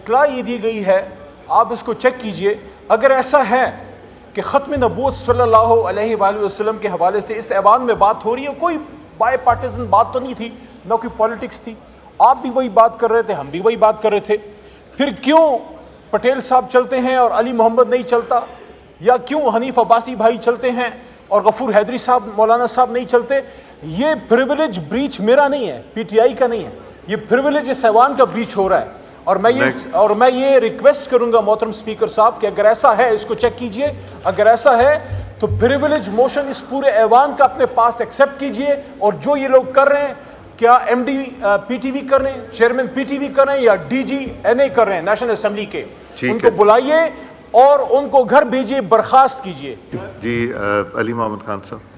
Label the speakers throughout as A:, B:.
A: اطلاع یہ دی گئی ہے، آپ اس کو چیک کیجئے، اگر ایسا ہے کہ ختم نبوت صلی اللہ علیہ وآلہ وسلم کے حوالے سے اس ایوان میں بات ہو رہی ہے، کوئی بائی پارٹیزن بات تو نہیں تھی، نہ کوئی پولیٹکس تھی، آپ بھی وہی بات کر رہے تھے، ہم بھی وہی بات کر رہے تھے، پھر کیوں پٹیل صاحب چلتے ہیں اور علی محمد نہیں چلتا، یا کیوں حنیف عباسی بھائی چلتے ہیں اور غفور حیدری صاحب مولانا صاحب نہیں چلتے؟ یہ پریویلیج بریچ میرا نہیں ہے، پی ٹی آئی کا نہیں ہے، یہ پریویلیج اس ایوان کا بیچ ہو رہا ہے، اور میں یہ ریکویسٹ کروں گا محترم اسپیکر صاحب کہ اگر ایسا ہے اس کو چیک کیجئے، اگر ایسا ہے تو پریویلیج موشن اس پورے ایوان کا اپنے پاس ایکسیپٹ کیجئے، اور جو یہ لوگ کر رہے ہیں، کیا M D P T V کر رہے ہیں، چیئرمین پی ٹی وی کر رہے ہیں، یا ڈی جی این اے کر رہے ہیں نیشنل اسمبلی کے، ان کو بلائیے اور ان کو گھر بھیجیے، برخاست کیجئے۔
B: جی علی محمد خان صاحب،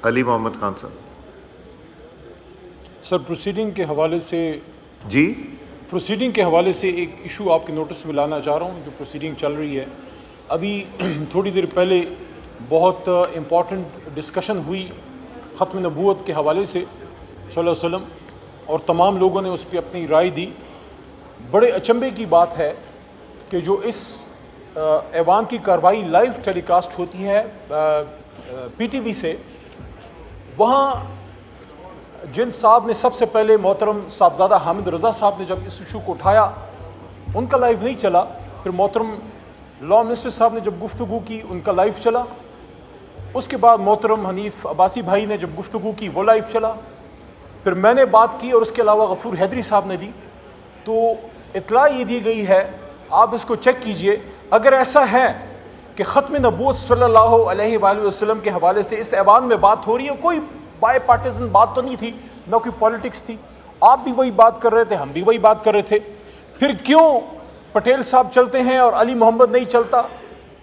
B: علی محمد خان صاحب۔
A: سر پروسیڈنگ کے حوالے سے پروسیڈنگ کے حوالے سے ایک ایشو آپ کے نوٹس میں لانا چاہ رہا ہوں، جو پروسیڈنگ چل رہی ہے ابھی تھوڑی دیر پہلے بہت امپورٹنٹ ڈسکشن ہوئی ختم نبوت کے حوالے سے صلی اللہ علیہ وسلم، اور تمام لوگوں نے اس پہ اپنی رائے دی۔ بڑے اچنبے کی بات ہے کہ جو اس ایوان کی کارروائی لائیو ٹیلی کاسٹ ہوتی ہے پی ٹی وی سے، وہاں جن صاحب نے سب سے پہلے محترم صاحبزادہ حامد رضا صاحب نے جب اس ایشو کو اٹھایا، ان کا لائیو نہیں چلا، پھر محترم لا منسٹر صاحب نے جب گفتگو کی ان کا لائیو چلا، اس کے بعد محترم حنیف عباسی بھائی نے جب گفتگو کی وہ لائیو چلا، پھر میں نے بات کی، اور اس کے علاوہ غفور حیدری صاحب نے بھی۔ تو اطلاع یہ دی گئی ہے، آپ اس کو چیک کیجئے، اگر ایسا ہے کہ ختم نبوت صلی اللہ علیہ وآلہ وسلم کے حوالے سے اس ایوان میں بات ہو رہی ہے، کوئی بائی پارٹیزن بات تو نہیں تھی، نہ کوئی پولیٹکس تھی، آپ بھی وہی بات کر رہے تھے، ہم بھی وہی بات کر رہے تھے، پھر کیوں پٹیل صاحب چلتے ہیں اور علی محمد نہیں چلتا،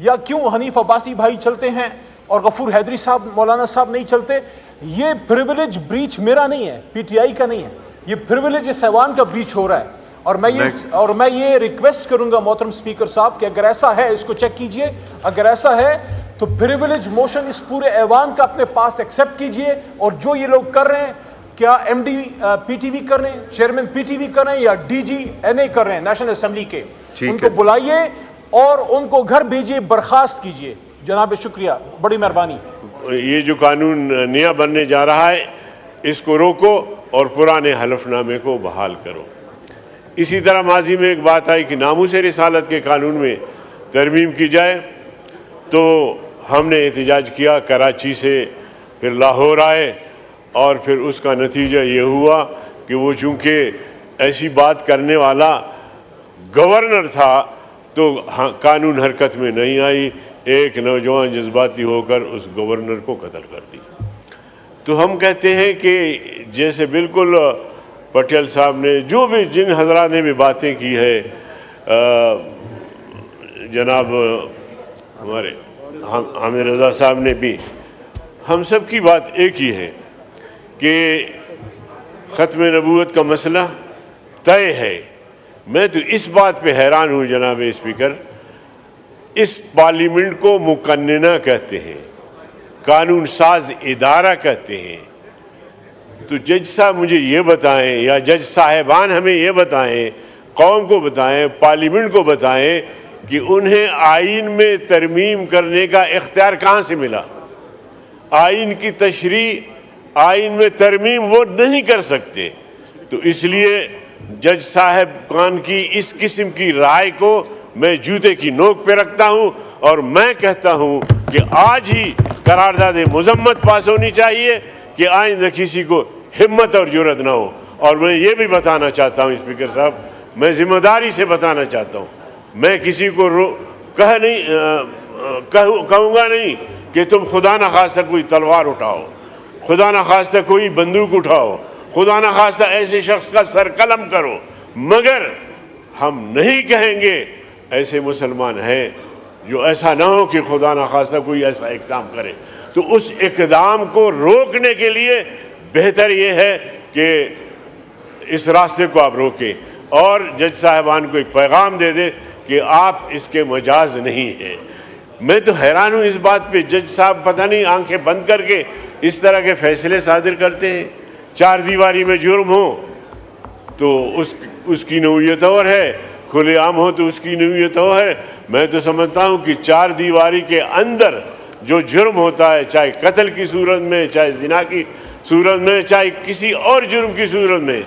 A: یا کیوں حنیف عباسی بھائی چلتے ہیں اور غفور حیدری صاحب مولانا صاحب نہیں چلتے؟ یہ پریویلیج بریچ میرا نہیں ہے، پی ٹی آئی کا نہیں ہے، یہ پریویلیج اس ایوان کا بیچ ہو رہا ہے، اور میں یہ ریکویسٹ کروں گا محترم اسپیکر صاحب کہ اگر ایسا ہے اس کو چیک کیجئے، اگر ایسا ہے تو پریویلیج موشن اس پورے ایوان کا اپنے پاس ایکسیپٹ کیجئے، اور جو یہ لوگ کر رہے ہیں، کیا M D P T V کر رہے ہیں، چیئرمین پی ٹی وی کر رہے ہیں، یا ڈی جی این اے کر رہے ہیں نیشنل اسمبلی کے، ان کو بلائیے اور ان کو گھر بھیجیے، برخاست کیجئے۔ جناب شکریہ، بڑی مہربانی۔
C: یہ جو قانون نیا بننے جا رہا ہے، اس کو روکو اور پرانے حلف نامے کو بحال کرو۔ اسی طرح ماضی میں ایک بات آئی کہ ناموس رسالت کے قانون میں ترمیم کی جائے، تو ہم نے احتجاج کیا کراچی سے، پھر لاہور آئے، اور پھر اس کا نتیجہ یہ ہوا کہ وہ چونکہ ایسی بات کرنے والا گورنر تھا تو قانون حرکت میں نہیں آئی، ایک نوجوان جذباتی ہو کر اس گورنر کو قتل کر دی۔ تو ہم کہتے ہیں کہ جیسے بالکل پٹیل صاحب نے جو بھی جن حضرات نے بھی باتیں کی ہے، جناب ہمارے حامد رضا صاحب نے بھی، ہم سب کی بات ایک ہی ہے کہ ختم نبوت کا مسئلہ طے ہے۔ میں تو اس بات پہ حیران ہوں جناب اسپیکر، اس پارلیمنٹ کو مقننہ کہتے ہیں، قانون ساز ادارہ کہتے ہیں، تو جج صاحب مجھے یہ بتائیں، یا جج صاحبان ہمیں یہ بتائیں، قوم کو بتائیں، پارلیمنٹ کو بتائیں کہ انہیں آئین میں ترمیم کرنے کا اختیار کہاں سے ملا؟ آئین کی تشریح، آئین میں ترمیم وہ نہیں کر سکتے۔ تو اس لیے جج صاحبان کی اس قسم کی رائے کو میں جوتے کی نوک پہ رکھتا ہوں، اور میں کہتا ہوں کہ آج ہی قرارداد مذمت پاس ہونی چاہیے کہ آئندہ کسی کو ہمت اور جرأت نہ ہو۔ اور میں یہ بھی بتانا چاہتا ہوں اسپیکر صاحب، میں ذمہ داری سے بتانا چاہتا ہوں، میں کسی کو کہوں گا نہیں کہ تم خدا نخواستہ کوئی تلوار اٹھاؤ، خدا نخواستہ کوئی بندوق اٹھاؤ، خدا نخواستہ ایسے شخص کا سر قلم کرو، مگر ہم نہیں کہیں گے ایسے مسلمان ہیں جو ایسا نہ ہو کہ خدا نخواستہ کوئی ایسا اقدام کرے۔ تو اس اقدام کو روکنے کے لیے بہتر یہ ہے کہ اس راستے کو آپ روکیں، اور جج صاحبان کو ایک پیغام دے دیں کہ آپ اس کے مجاز نہیں ہیں۔ میں تو حیران ہوں اس بات پہ، جج صاحب پتہ نہیں آنکھیں بند کر کے اس طرح کے فیصلے صادر کرتے ہیں۔ چار دیواری میں جرم ہو تو اس کی نوعیت اور ہے، کھلے عام ہو تو اس کی نوعیت اور ہے۔ میں تو سمجھتا ہوں کہ چار دیواری کے اندر جو جرم ہوتا ہے، چاہے قتل کی صورت میں، چاہے زنا کی صورت میں، چاہے کسی اور جرم کی صورت میں،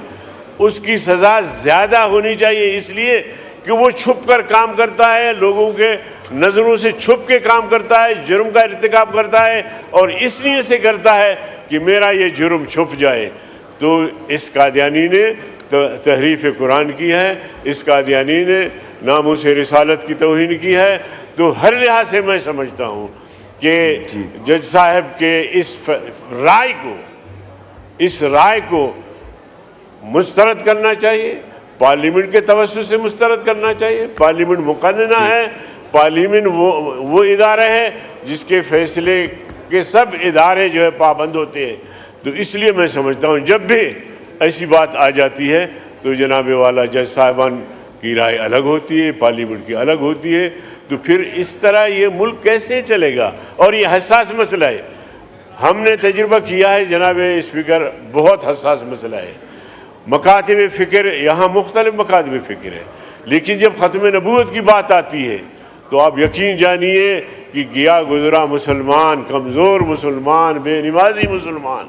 C: اس کی سزا زیادہ ہونی چاہیے، اس لیے کہ وہ چھپ کر کام کرتا ہے، لوگوں کے نظروں سے چھپ کے کام کرتا ہے، جرم کا ارتکاب کرتا ہے، اور اس لیے سے کرتا ہے کہ میرا یہ جرم چھپ جائے۔ تو اس قادیانی نے تحریف قرآن کی ہے، اس قادیانی نے ناموس رسالت کی توہین کی ہے۔ تو ہر لحاظ سے میں سمجھتا ہوں کہ جج صاحب کے اس رائے کو مسترد کرنا چاہیے، پارلیمنٹ کے توسط سے مسترد کرنا چاہیے۔ پارلیمنٹ مقننہ ہے، پارلیمنٹ وہ ادارہ ہے جس کے فیصلے کے سب ادارے جو ہے پابند ہوتے ہیں۔ تو اس لیے میں سمجھتا ہوں جب بھی ایسی بات آ جاتی ہے تو جناب والا جج صاحبان کی رائے الگ ہوتی ہے، پارلیمنٹ کی الگ ہوتی ہے، تو پھر اس طرح یہ ملک کیسے چلے گا؟ اور یہ حساس مسئلہ ہے، ہم نے تجربہ کیا ہے جناب اسپیکر، بہت حساس مسئلہ ہے۔ مکاتب فکر یہاں مختلف مکاتب فکر ہے، لیکن جب ختم نبوت کی بات آتی ہے تو آپ یقین جانیے کہ گیا گزرا مسلمان، کمزور مسلمان، بے نمازی مسلمان،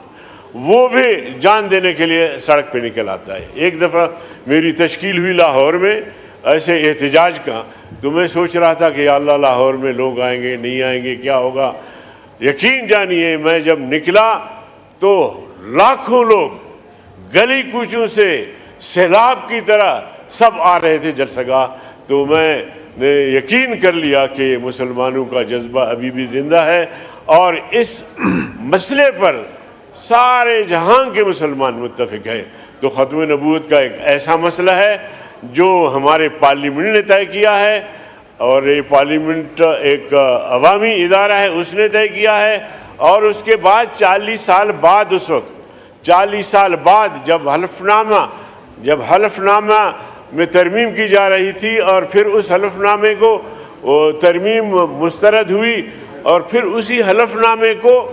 C: وہ بھی جان دینے کے لیے سڑک پہ نکل آتا ہے۔ ایک دفعہ میری تشکیل ہوئی لاہور میں ایسے احتجاج کا، تو میں سوچ رہا تھا کہ یا اللہ لاہور میں لوگ آئیں گے نہیں آئیں گے، کیا ہوگا؟ یقین جانیے میں جب نکلا تو لاکھوں لوگ گلی کوچوں سے سیلاب کی طرح سب آ رہے تھے جلسہ گاہ۔ تو میں نے یقین کر لیا کہ مسلمانوں کا جذبہ ابھی بھی زندہ ہے، اور اس مسئلے پر سارے جہاں کے مسلمان متفق ہیں۔ تو ختم نبوت کا ایک ایسا مسئلہ ہے جو ہمارے پارلیمنٹ نے طے کیا ہے، اور یہ پارلیمنٹ ایک عوامی ادارہ ہے، اس نے طے کیا ہے۔ اور اس کے بعد 40 سال بعد، اس وقت 40 سال بعد جب حلف نامہ میں ترمیم کی جا رہی تھی، اور پھر اس حلف نامے کو ترمیم مسترد ہوئی، اور پھر اسی حلف نامے کو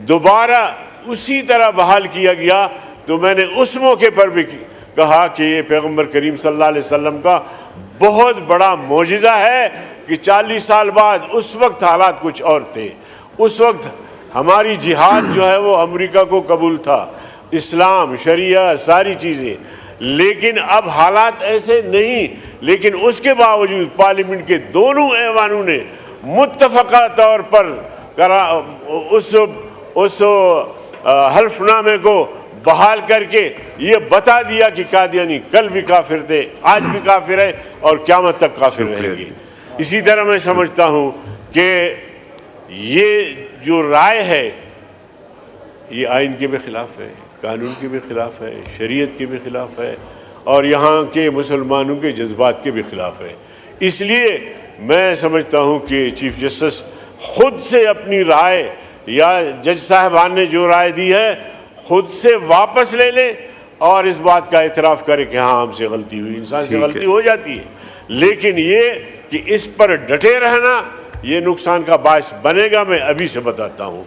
C: دوبارہ اسی طرح بحال کیا گیا، تو میں نے اس موقع پر بھی کہا کہ یہ پیغمبر کریم صلی اللہ علیہ وسلم کا بہت بڑا معجزہ ہے کہ 40 سال بعد، اس وقت حالات کچھ اور تھے، اس وقت ہماری جہاد جو ہے وہ امریکہ کو قبول تھا، اسلام، شریعہ، ساری چیزیں، لیکن اب حالات ایسے نہیں۔ لیکن اس کے باوجود پارلیمنٹ کے دونوں ایوانوں نے متفقہ طور پر اس حلف نامے کو بحال کر کے یہ بتا دیا کہ قادیانی کل بھی کافر تھے، آج بھی کافر ہے، اور قیامت تک کافر رہیں گے۔ اسی طرح میں سمجھتا ہوں کہ یہ جو رائے ہے یہ آئین کے بھی خلاف ہے، قانون کے بھی خلاف ہے، شریعت کے بھی خلاف ہے، اور یہاں کے مسلمانوں کے جذبات کے بھی خلاف ہے۔ اس لیے میں سمجھتا ہوں کہ چیف جسٹس خود سے اپنی رائے، یا جج صاحبان نے جو رائے دی ہے خود سے واپس لے لیں، اور اس بات کا اعتراف کرے کہ ہاں ہم سے غلطی ہوئی۔ انسان سے غلطی ہو جاتی ہے، لیکن یہ کہ اس پر ڈٹے رہنا یہ نقصان کا باعث بنے گا، میں ابھی سے بتاتا ہوں۔